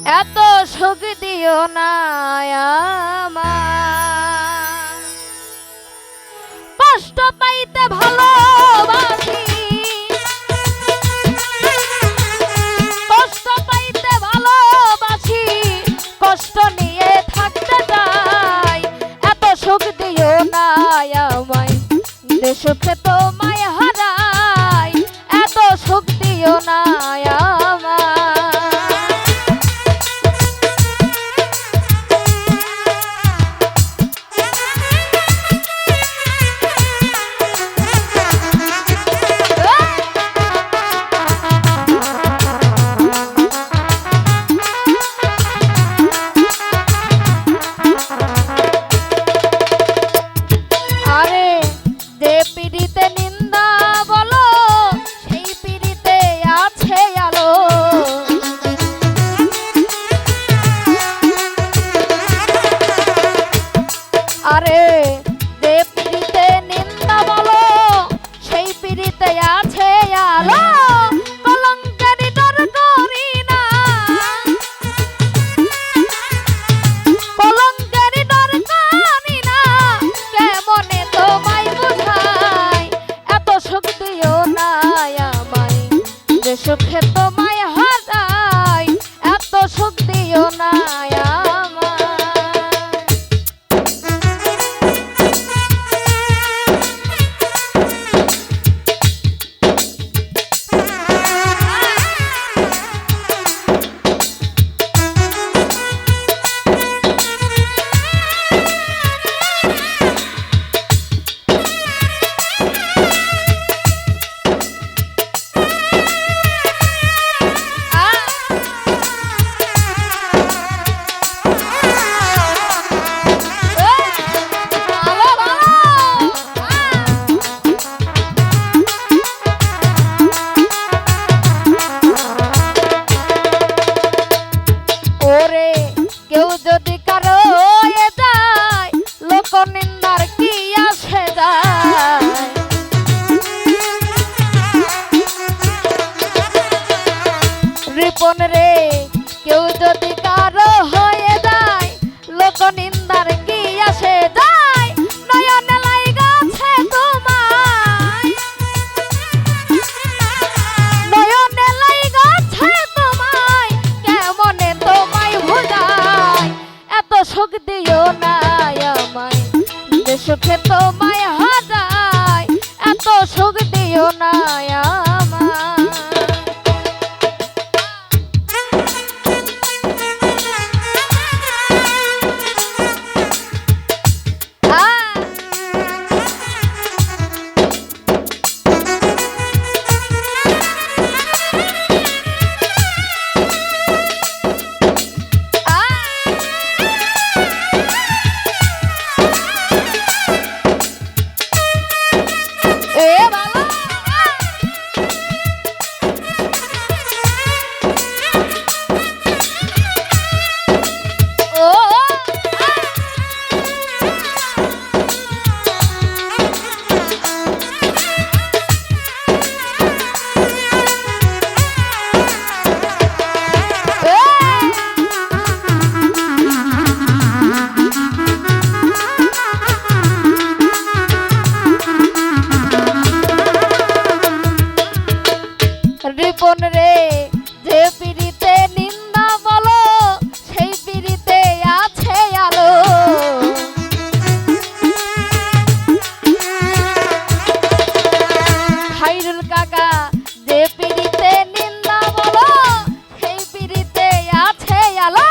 এত সুখ দিও না আমায়, কষ্ট পাইতে ভালোবাসি, কষ্ট পাইতে ভালোবাসি, কষ্ট নিয়ে থাকতে চাই। এত সুখ দিও না আমায়, যে সুখে তোমায় হারাই। এত সুখ দিও না আমায়। আরে যে পিড়িতে নিন্দা বলো, সেই পিড়িতে আছে আলো। কলঙ্কের ডর করি না, কলঙ্কের ডর করি না, কেমনে তোমায় বুঝাই। এত সুখ দিও না আমায়, যে সুখে তোমায় হারাই। এত সুখ দিও না রিপন রে। কেউ যদি কারো হয়ে যায়, লোক নিন্দার কি আসে যায়। নয়নে লাইগাছে তোমায়, নয়নে লাইগাছে তোমায়, কেমনে তোমায় ভুলাই। এত সুখ দিও না আমায়, যে সুখে তোমায় হারাই। এত সুখ দিও না আমায়। রিপন রে। যে পিড়িতে নিন্দা বলো, সেই পিড়িতে আছে আলো। খাইরুল কাকা। যে পিড়িতে নিন্দা বলো, সেই পিড়িতে আছে আলো।